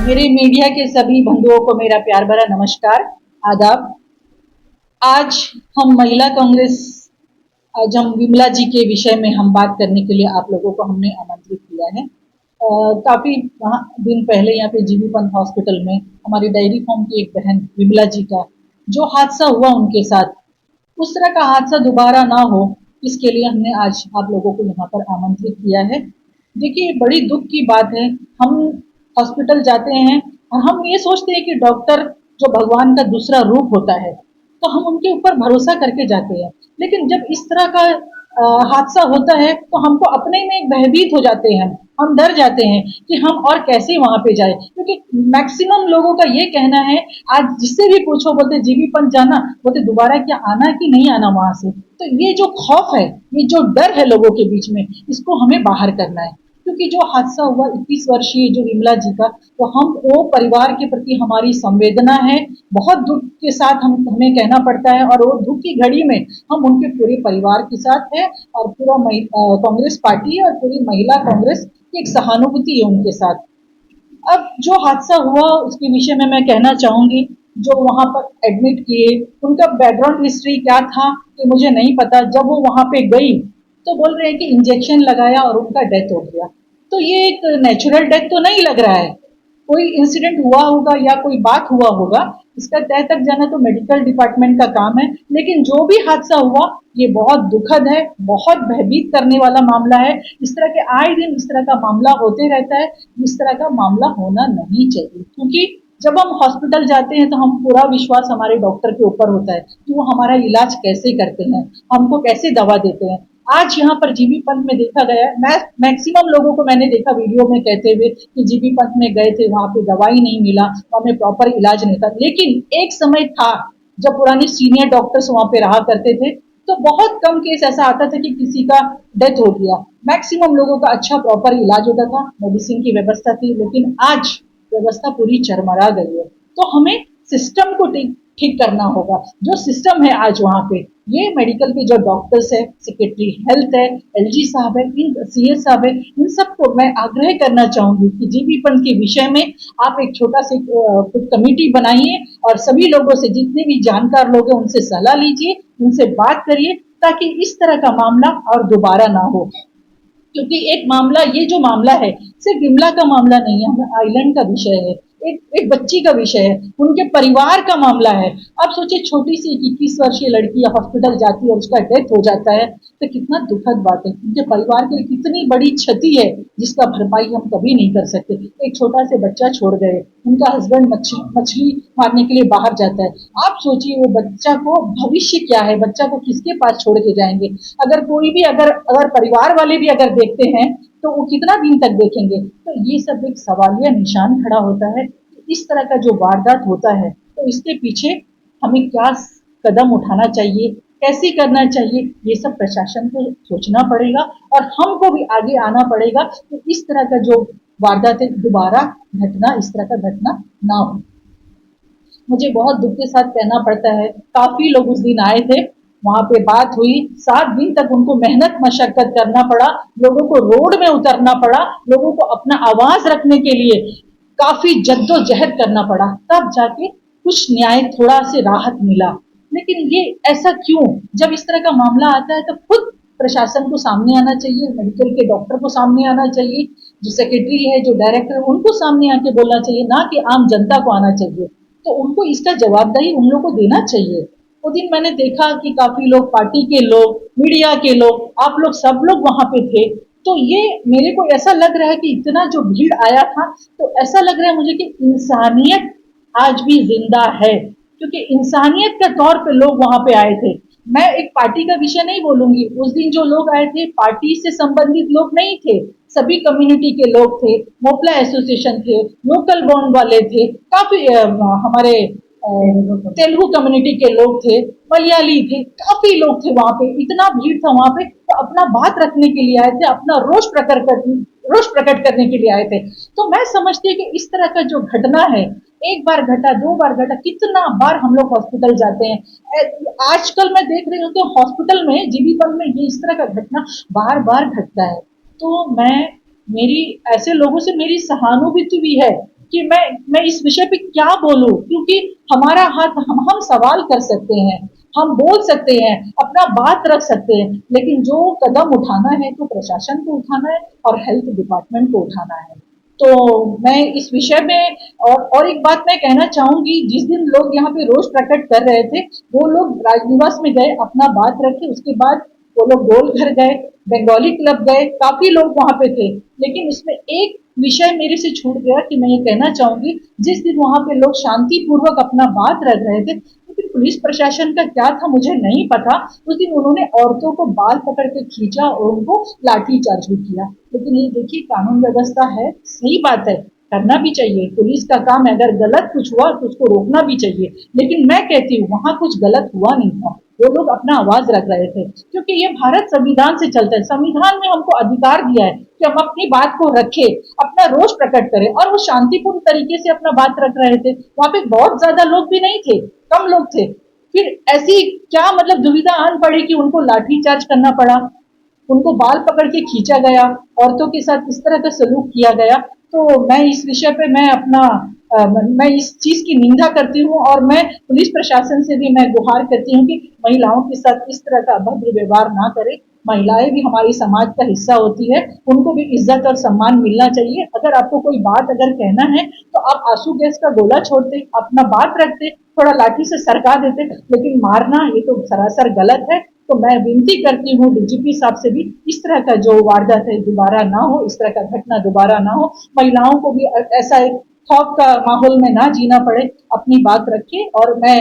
मेरे मीडिया के सभी बंधुओं को मेरा प्यार भरा नमस्कार, आदाब। आज हम महिला कांग्रेस, आज हम विमला जी के विषय में हम बात करने के लिए आप लोगों को हमने आमंत्रित किया है। काफ़ी दिन पहले यहाँ पे जीबी पंत हॉस्पिटल में हमारी डेयरी फार्म की एक बहन विमला जी का जो हादसा हुआ उनके साथ, उस तरह का हादसा दोबारा ना हो, इसके लिए हमने आज आप लोगों को यहाँ पर आमंत्रित किया है। देखिए, बड़ी दुख की बात है, हम हॉस्पिटल जाते हैं और हम ये सोचते हैं कि डॉक्टर जो भगवान का दूसरा रूप होता है, तो हम उनके ऊपर भरोसा करके जाते हैं। लेकिन जब इस तरह का हादसा होता है तो हमको अपने में एक भयभीत हो जाते हैं, हम डर जाते हैं कि हम और कैसे वहां पे जाए, क्योंकि मैक्सिमम लोगों का ये कहना है, आज जिससे भी पूछो बोलते जीबी पंत जाना, बोलते दोबारा क्या आना कि नहीं आना वहां से। तो ये जो खौफ है, ये जो डर है लोगों के बीच में, इसको हमें बाहर करना है। क्योंकि जो हादसा हुआ 21 वर्षीय जो विमला जी का, तो हम वो परिवार के प्रति हमारी संवेदना है, बहुत दुख के साथ हमें कहना पड़ता है, और वो दुख की घड़ी में हम उनके पूरे परिवार के साथ हैं, और पूरा कांग्रेस पार्टी और पूरी महिला कांग्रेस की एक सहानुभूति है उनके साथ। अब जो हादसा हुआ उसके विषय में मैं कहना चाहूंगी, जो वहां पर एडमिट किए, उनका बैकग्राउंड हिस्ट्री क्या था कि मुझे नहीं पता। जब वो वहां पे गई तो बोल रहे हैं कि इंजेक्शन लगाया और उनका डेथ हो गया। तो ये एक नेचुरल डेथ तो नहीं लग रहा है, कोई इंसिडेंट हुआ होगा या कोई बात हुआ होगा, इसका तय तक जाना तो मेडिकल डिपार्टमेंट का काम है। लेकिन जो भी हादसा हुआ, ये बहुत दुखद है, बहुत भयभीत करने वाला मामला है। इस तरह के आए दिन इस तरह का मामला होते रहता है, इस तरह का मामला होना नहीं चाहिए। क्योंकि जब हम हॉस्पिटल जाते हैं तो हम पूरा विश्वास हमारे डॉक्टर के ऊपर होता है कि वो हमारा इलाज कैसे करते हैं, हमको कैसे दवा देते हैं। आज यहाँ पर जीबी पंत में देखा गया, मैं मैक्सिमम लोगों को मैंने देखा वीडियो में कहते हुए कि जीबी पंत में गए थे, वहां पे दवाई नहीं मिला, वहां में प्रॉपर इलाज नहीं था। लेकिन एक समय था जब पुराने सीनियर डॉक्टर्स वहां पे रहा करते थे, तो बहुत कम केस ऐसा आता था कि किसी का डेथ हो गया। मैक्सिमम लोगों का अच्छा प्रॉपर इलाज होता था, मेडिसिन की व्यवस्था थी। लेकिन आज व्यवस्था पूरी चरमरा गई है, तो हमें सिस्टम को ठीक करना होगा। जो सिस्टम है आज वहां पे, ये मेडिकल के जो डॉक्टर्स है, सेक्रेटरी हेल्थ है, एलजी साहब है, इन सीएस साहब है, इन सबको मैं आग्रह करना चाहूंगी कि जीबी पंत के विषय में आप एक छोटा सा कमेटी बनाइए और सभी लोगों से, जितने भी जानकार लोग हैं उनसे सलाह लीजिए, उनसे बात करिए, ताकि इस तरह का मामला और दोबारा ना हो। क्योंकि एक मामला, ये जो मामला है सिर्फ विमला का मामला नहीं है, हमें आइलैंड का विषय है, एक बच्ची का विषय है, उनके परिवार का मामला है। अब सोचिए, छोटी सी 21 वर्षीय लड़की हॉस्पिटल जाती है और उसका डेथ हो जाता है, तो कितना दुखद बात है। उनके परिवार के लिए कितनी बड़ी क्षति है, जिसका भरपाई हम कभी नहीं कर सकते। एक छोटा से बच्चा छोड़ गए, उनका हस्बैंड मछली मारने के लिए बाहर जाता है। आप सोचिए, वो बच्चा को भविष्य क्या है, बच्चा को किसके पास छोड़ के जाएंगे। अगर कोई भी, अगर परिवार वाले भी अगर देखते हैं, तो वो कितना दिन तक देखेंगे। तो ये सब एक सवालिया निशान खड़ा होता है। इस तरह का जो वारदात होता है, तो इसके पीछे हमें क्या कदम उठाना चाहिए, कैसे करना चाहिए, ये सब प्रशासन को सोचना पड़ेगा, और हमको भी आगे आना पड़ेगा कि इस तरह का जो वारदात है दोबारा घटना, इस तरह का घटना ना हो। मुझे बहुत दुख के साथ कहना पड़ता है, काफी लोग उस दिन आए थे, वहां पे बात हुई, 7 दिन तक उनको मेहनत मशक्कत करना पड़ा, लोगों को रोड में उतरना पड़ा, लोगों को अपना आवाज रखने के लिए काफी जद्दोजहद करना पड़ा, तब जाके कुछ न्याय, थोड़ा से राहत मिला। लेकिन ये ऐसा क्यों? जब इस तरह का मामला आता है तो खुद प्रशासन को सामने आना चाहिए, मेडिकल के डॉक्टर को सामने आना चाहिए, जो सेक्रेटरी है, जो डायरेक्टर है, उनको सामने आके बोलना चाहिए, ना कि आम जनता को आना चाहिए। तो उनको इसका जवाबदेही उन लोगों को देना चाहिए। वो दिन मैंने देखा कि काफी लोग, पार्टी के लोग, मीडिया के लोग, आप लोग सब लोग वहां पे थे। तो ये मेरे को ऐसा लग रहा है कि इतना जो भीड़ आया था, तो ऐसा लग रहा है मुझे कि इंसानियत आज भी जिंदा है, क्योंकि इंसानियत के तौर पे लोग वहां पे आए थे। मैं एक पार्टी का विषय नहीं बोलूंगी, उस दिन जो लोग आए थे पार्टी से संबंधित लोग नहीं थे, सभी कम्युनिटी के लोग थे, मोपला एसोसिएशन थे, लोकल बॉन्ड वाले थे, काफी हमारे तेलुगु कम्युनिटी के लोग थे, मलयाली थे, काफी लोग थे वहां पे, इतना भीड़ था वहां पे। तो अपना बात रखने के लिए आए थे, अपना रोष प्रकट करने के लिए आए थे। तो मैं समझती हूँ कि इस तरह का जो घटना है, एक बार घटा, 2 बार घटा, कितना बार हम लोग हॉस्पिटल जाते हैं। आजकल मैं देख रही हूँ कि हॉस्पिटल में, जीबी पंत में ये इस तरह का घटना बार बार घटता है। तो मैं, मेरी ऐसे लोगों से मेरी सहानुभूति भी है कि मैं इस विषय पे क्या बोलूं, क्योंकि हमारा हाथ, हम सवाल कर सकते हैं, हम बोल सकते हैं, अपना बात रख सकते हैं, लेकिन जो कदम उठाना है तो प्रशासन को उठाना है और हेल्थ डिपार्टमेंट को उठाना है। तो मैं इस विषय में और एक बात मैं कहना चाहूंगी, जिस दिन लोग यहाँ पे रोष प्रकट कर रहे थे, वो लोग राजनिवास में गए, अपना बात रखे, उसके बाद वो लोग गोल घर गए, बंगाली क्लब गए, काफी लोग वहां पे थे। लेकिन इसमें एक विषय मेरे से छूट गया कि मैं ये कहना चाहूंगी, जिस दिन वहां पे लोग शांतिपूर्वक अपना बात रख रहे थे, लेकिन पुलिस प्रशासन का क्या था मुझे नहीं पता, उस दिन उन्होंने औरतों को बाल पकड़ के खींचा और उनको लाठी चार्ज भी किया। लेकिन ये देखिए, कानून व्यवस्था है, सही बात है, करना भी चाहिए, पुलिस का काम है, अगर गलत कुछ हुआ तो उसको रोकना भी चाहिए। लेकिन मैं कहती हूँ वहां कुछ गलत हुआ नहीं था, वो लोग अपना आवाज रख रहे थे, क्योंकि ये भारत संविधान से चलता है, संविधान में हमको अधिकार दिया है कि हम अपनी बात को रखें, अपना रोष प्रकट करें, और वो शांतिपूर्ण तरीके से अपना बात रख रहे थे। वहां पे बहुत ज्यादा लोग भी नहीं थे, कम लोग थे, फिर ऐसी क्या मतलब दुविधा आन पड़ी कि उनको लाठी चार्ज करना पड़ा, उनको बाल पकड़ के खींचा गया, औरतों के साथ इस तरह का सलूक किया गया। तो मैं इस विषय पे मैं अपना मैं इस चीज की निंदा करती हूँ, और मैं पुलिस प्रशासन से भी मैं गुहार करती हूँ कि महिलाओं के साथ इस तरह का अभद्र व्यवहार ना करे। महिलाएं भी हमारी समाज का हिस्सा होती है, उनको भी इज्जत और सम्मान मिलना चाहिए। अगर आपको कोई बात अगर कहना है तो आप आंसू गैस का गोला छोड़ते, अपना बात रखते, थोड़ा लाठी से सरका देते, लेकिन मारना ये तो सरासर गलत है। तो मैं विनती करती हूँ डीजीपी साहब से भी, इस तरह का जो वारदात है दोबारा ना हो, इस तरह का घटना दोबारा ना हो, महिलाओं को भी ऐसा एक खौफ का माहौल में ना जीना पड़े, अपनी बात रखे। और मैं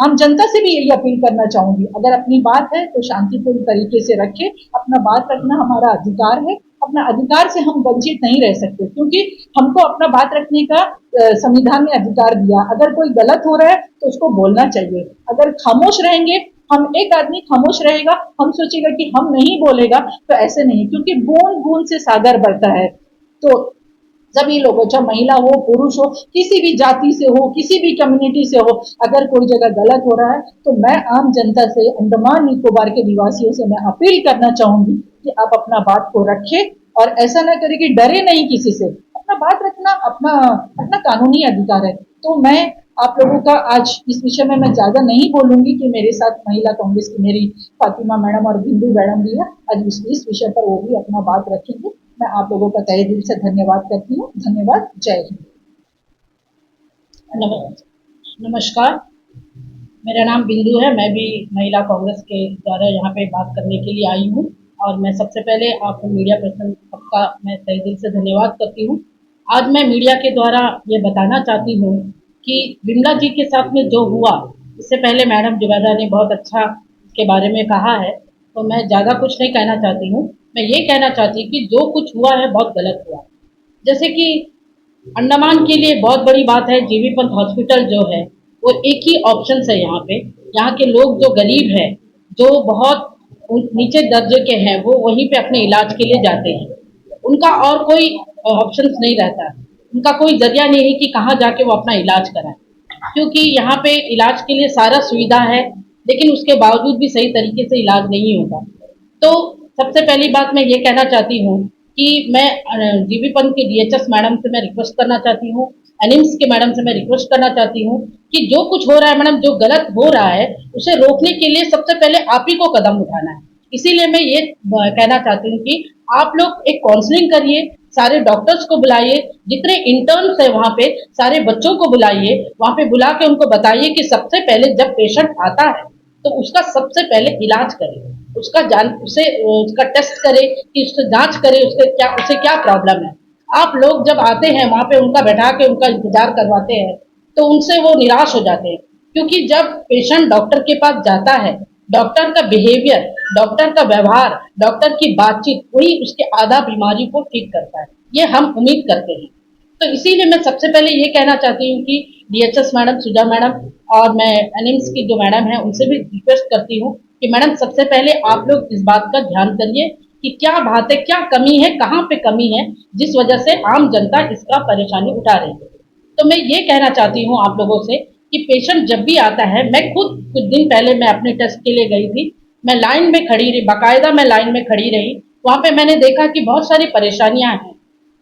आम जनता से भी यही अपील करना चाहूंगी, अगर अपनी बात है तो शांतिपूर्ण तरीके से रखे, अपना बात रखना हमारा अधिकार है, अपना अधिकार से हम वंचित नहीं रह सकते, क्योंकि हमको अपना बात रखने का संविधान ने अधिकार दिया। अगर कोई गलत हो रहा है तो उसको बोलना चाहिए, अगर खामोश रहेंगे, हम एक आदमी खामोश रहेगा, हम सोचेगा कि हम नहीं बोलेगा, तो ऐसे नहीं, क्योंकि बूंद बूंद से सागर बढ़ता है। तो सभी लोगों, चाहे महिला हो, पुरुष हो, किसी भी जाति से हो, किसी भी कम्युनिटी से हो, अगर कोई जगह गलत हो रहा है तो मैं आम जनता से, अंडमान निकोबार के निवासियों से मैं अपील करना चाहूंगी कि आप अपना बात को रखें, और ऐसा ना करें कि डरे नहीं किसी से, अपना बात रखना अपना अपना कानूनी अधिकार है। तो मैं आप लोगों का आज इस विषय में मैं ज्यादा नहीं बोलूंगी, कि मेरे साथ महिला कांग्रेस की मेरी फातिमा मैडम और बिंदु मैडम भी है, आज इस विषय पर वो भी अपना बात रखेंगे। मैं आप लोगों का तहे दिल से धन्यवाद करती हूँ। धन्यवाद। जय हिंद। नमस्कार, मेरा नाम बिंदु है, मैं भी महिला कांग्रेस के द्वारा यहाँ पे बात करने के लिए आई हूँ। और मैं सबसे पहले आप मीडिया पर्सन सबका मैं तहे दिल से धन्यवाद करती हूँ। आज मैं मीडिया के द्वारा ये बताना चाहती हूँ कि विमला जी के साथ में जो हुआ, इससे पहले मैडम जुबैदा ने बहुत अच्छा इसके बारे में कहा है, तो मैं ज़्यादा कुछ नहीं कहना चाहती हूँ। मैं ये कहना चाहती हूँ कि जो कुछ हुआ है बहुत गलत हुआ। जैसे कि अंडमान के लिए बहुत बड़ी बात है, जीबी पंत हॉस्पिटल जो है वो एक ही ऑप्शन है यहाँ पे। यहाँ के लोग जो गरीब हैं, जो बहुत नीचे दर्जे के हैं, वो वहीं पे अपने इलाज के लिए जाते हैं। उनका और कोई ऑप्शन नहीं रहता, उनका कोई जरिया नहीं है कि कहाँ जाके वो अपना इलाज कराएं, क्योंकि यहाँ पे इलाज के लिए सारा सुविधा है, लेकिन उसके बावजूद भी सही तरीके से इलाज नहीं होता। तो सबसे पहली बात मैं ये कहना चाहती हूँ कि मैं जीबी पंत के डीएचएस मैडम से मैं रिक्वेस्ट करना चाहती हूँ, एनिम्स के मैडम से मैं रिक्वेस्ट करना चाहती हूँ कि जो कुछ हो रहा है मैडम, जो गलत हो रहा है उसे रोकने के लिए सबसे पहले आप ही को कदम उठाना है। इसीलिए मैं ये कहना चाहती हूँ कि आप लोग एक काउंसलिंग करिए, सारे डॉक्टर्स को बुलाइए, जितने इंटर्न्स है वहाँ पे सारे बच्चों को बुलाइए, वहाँ पे बुला के उनको बताइए कि सबसे पहले जब पेशेंट आता है तो उसका सबसे पहले इलाज करें, उसका जान उसे उसका टेस्ट करे, कि उससे जांच करे उसे क्या प्रॉब्लम है। आप लोग जब आते हैं वहाँ पे उनका बैठा के उनका इंतजार करवाते हैं तो उनसे वो निराश हो जाते हैं, क्योंकि जब पेशेंट डॉक्टर के पास जाता है, डॉक्टर का बिहेवियर, डॉक्टर का व्यवहार, डॉक्टर की बातचीत वही उसके आधा बीमारी को ठीक करता है, ये हम उम्मीद करते हैं। तो इसीलिए मैं सबसे पहले ये कहना चाहती हूँ कि डीएचएस मैडम, सुजा मैडम, और मैं एनिम्स की जो मैडम है उनसे भी रिक्वेस्ट करती हूँ कि मैडम सबसे पहले आप लोग इस बात का ध्यान करिए कि क्या बात है, क्या कमी है, कहाँ पे कमी है, जिस वजह से आम जनता इसका परेशानी उठा रही है। तो मैं ये कहना चाहती हूँ आप लोगों से कि पेशेंट जब भी आता है, मैं खुद कुछ दिन पहले मैं अपने टेस्ट के लिए गई थी, मैं लाइन में खड़ी रही, बाकायदा मैं लाइन में खड़ी रही, वहाँ पे मैंने देखा कि बहुत सारी परेशानियां हैं।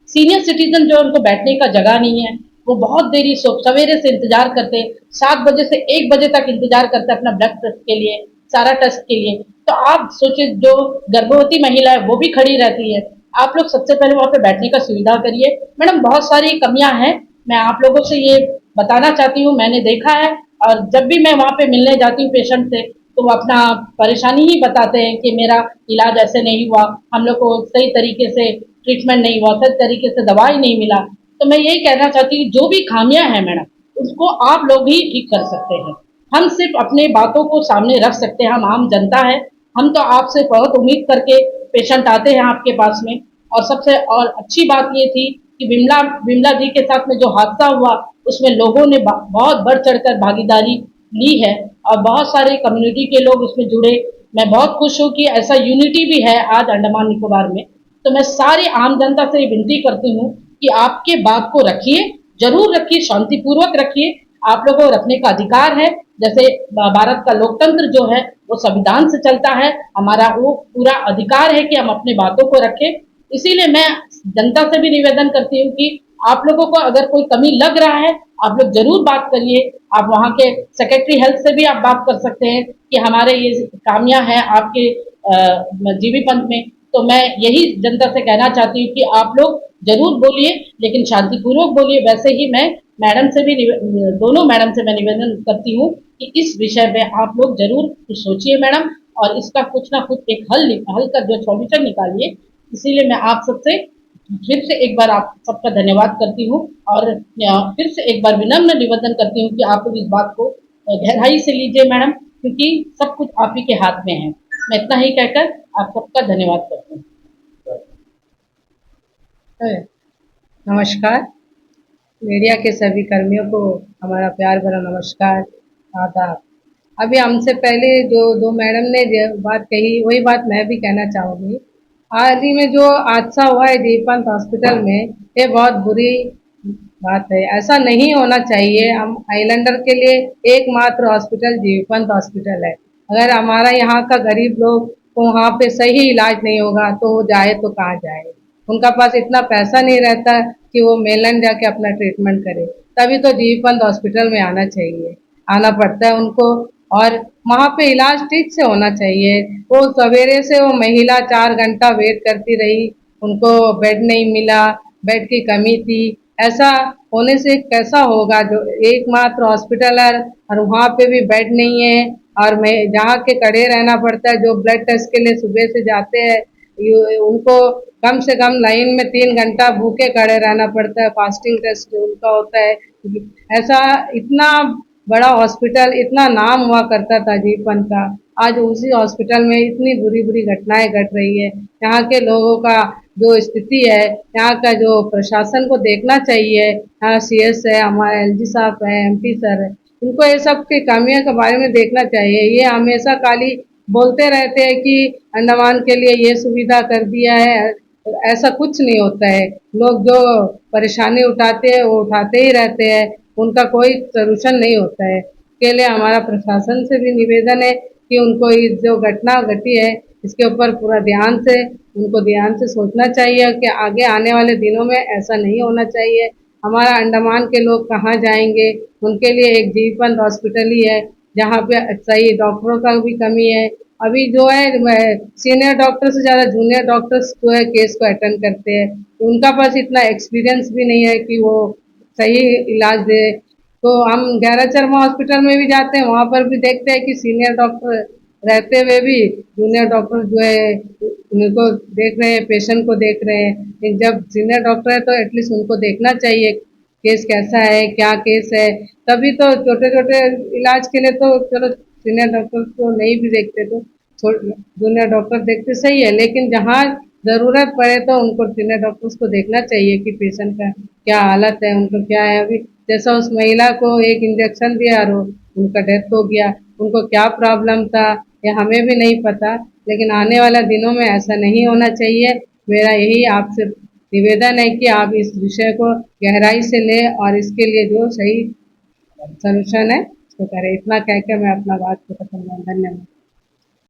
सीनियर सिटीजन जो उनको बैठने का जगह नहीं है, वो बहुत देरी सवेरे से इंतजार करते, 7 बजे से 1 बजे तक इंतजार करते अपना ब्लड टेस्ट के लिए, सारा टेस्ट के लिए। तो आप सोचिए, जो गर्भवती महिला है वो भी खड़ी रहती है। आप लोग सबसे पहले वहाँ पे बैठने का सुविधा करिए। मैडम, बहुत सारी कमियां हैं, मैं आप लोगों से ये बताना चाहती हूँ, मैंने देखा है। और जब भी मैं वहाँ पे मिलने जाती हूँ पेशेंट से, तो वो अपना परेशानी ही बताते हैं कि मेरा इलाज ऐसे नहीं हुआ, हम लोग को सही तरीके से ट्रीटमेंट नहीं हुआ, सही तरीके से दवाई नहीं मिला। तो मैं यही कहना चाहती हूँ, जो भी खामियां हैं मैडम, उसको आप लोग ही ठीक कर सकते हैं। हम सिर्फ अपने बातों को सामने रख सकते हैं, हम आम जनता है। हम तो आपसे बहुत उम्मीद करके पेशेंट आते हैं आपके पास में। और सबसे और अच्छी बात ये थी कि विमला विमला जी के साथ में जो हादसा हुआ, उसमें लोगों ने बहुत बढ़ चढ़कर भागीदारी ली है, और बहुत सारे कम्युनिटी के लोग उसमें जुड़े। मैं बहुत खुश हूँ कि ऐसा यूनिटी भी है आज अंडमान निकोबार में। तो मैं सारी आम जनता से विनती करती हूँ कि आपके बात को रखिए, जरूर रखिए, शांतिपूर्वक रखिए। आप लोगों को रखने का अधिकार है। जैसे भारत का लोकतंत्र जो है वो संविधान से चलता है, हमारा वो पूरा अधिकार है कि हम अपनी बातों को रखें। इसीलिए मैं जनता से भी निवेदन करती हूँ कि आप लोगों को अगर कोई कमी लग रहा है, आप लोग जरूर बात करिए। आप वहाँ के सेक्रेटरी हेल्थ से भी आप बात कर सकते हैं कि हमारे ये खामियां हैं आपके जीबी पंथ में। तो मैं यही जनता से कहना चाहती हूँ कि आप लोग जरूर बोलिए, लेकिन शांतिपूर्वक बोलिए। वैसे ही मैं मैडम से भी दोनों मैडम से मैं निवेदन करती हूँ कि इस विषय में आप लोग जरूर कुछ सोचिए मैडम, और इसका कुछ ना कुछ एक हल का जो सॉल्यूशन निकालिए। इसीलिए मैं आप सबसे फिर से एक बार आप सबका धन्यवाद करती हूँ, और फिर से एक बार विनम्र निवेदन करती हूँ कि आप लोग इस बात को गहराई से लीजिए मैडम, क्योंकि सब कुछ आप ही के हाथ में है। मैं इतना ही कहकर आप सबका धन्यवाद करती हूँ। नमस्कार। मीडिया के सभी कर्मियों को हमारा प्यार भरा नमस्कार, आदाब। अभी हमसे पहले जो दो मैडम ने जो बात कही, वही बात मैं भी कहना चाहूँगी। हाल ही में जो हादसा हुआ है जीवपंत हॉस्पिटल में, ये बहुत बुरी बात है। ऐसा नहीं होना चाहिए। हम आइलैंडर के लिए एकमात्र हॉस्पिटल जीवपंत हॉस्पिटल है। अगर हमारा यहाँ का गरीब लोग को वहाँ पे सही इलाज नहीं होगा तो वो जाए तो कहाँ जाए। उनका पास इतना पैसा नहीं रहता कि वो मेलैंड जाके अपना ट्रीटमेंट करे, तभी तो जीवपंत हॉस्पिटल में आना चाहिए, आना पड़ता है उनको। और वहाँ पे इलाज ठीक से होना चाहिए। वो सवेरे से वो महिला 4 घंटा वेट करती रही, उनको बेड नहीं मिला, बेड की कमी थी। ऐसा होने से कैसा होगा? जो एकमात्र हॉस्पिटल है और वहाँ पे भी बेड नहीं है, और मैं जहाँ के खड़े रहना पड़ता है। जो ब्लड टेस्ट के लिए सुबह से जाते हैं, उनको कम से कम लाइन में 3 घंटा भूखे खड़े रहना पड़ता है। फास्टिंग टेस्ट उनका होता है। ऐसा इतना बड़ा हॉस्पिटल, इतना नाम हुआ करता था जीवन का, आज उसी हॉस्पिटल में इतनी बुरी बुरी घटनाएं घट रही है। यहाँ के लोगों का जो स्थिति है, यहाँ का जो प्रशासन को देखना चाहिए। यहाँ सीएस है, हमारे एलजी साहब है, एमपी सर है, इनको ये सब की कमियों के बारे में देखना चाहिए। ये हमेशा खाली बोलते रहते हैं कि अंडमान के लिए ये सुविधा कर दिया है, ऐसा कुछ नहीं होता है। लोग जो परेशानी उठाते हैं वो उठाते ही रहते हैं, उनका कोई सलूशन नहीं होता है। इसके लिए हमारा प्रशासन से भी निवेदन है कि उनको ये जो घटना घटी है, इसके ऊपर पूरा ध्यान से सोचना चाहिए कि आगे आने वाले दिनों में ऐसा नहीं होना चाहिए। हमारा अंडमान के लोग कहाँ जाएंगे? उनके लिए एक जीवन हॉस्पिटल ही है, जहाँ पे सही डॉक्टरों का भी कमी है। अभी जो है सीनियर डॉक्टर से ज़्यादा जूनियर डॉक्टर्स जो है केस को अटेंड करते हैं, तो उनका पास इतना एक्सपीरियंस भी नहीं है कि वो सही इलाज दे। तो हम गैरा चरमा हॉस्पिटल में भी जाते हैं, वहाँ पर भी देखते हैं कि सीनियर डॉक्टर रहते हुए भी जूनियर डॉक्टर जो है उनको देख रहे हैं, पेशेंट को देख रहे हैं। लेकिन जब सीनियर डॉक्टर है तो एटलीस्ट उनको देखना चाहिए केस कैसा है, क्या केस है। तभी तो छोटे छोटे इलाज के लिए तो चलो सीनियर डॉक्टर को नहीं भी देखते तो जूनियर डॉक्टर देखते, सही है। लेकिन जहाँ ज़रूरत पड़े तो उनको सीनियर डॉक्टर्स को देखना चाहिए कि पेशेंट का क्या हालत है, उनको क्या है। अभी जैसा उस महिला को एक इंजेक्शन दिया और उनका डेथ हो गया, उनको क्या प्रॉब्लम था ये हमें भी नहीं पता। लेकिन आने वाला दिनों में ऐसा नहीं होना चाहिए। मेरा यही आपसे निवेदन है कि आप इस विषय को गहराई से लें और इसके लिए जो सही सलूशन है उसको करें। इतना कह के मैं अपना बात को खत्म करूँ। धन्यवाद।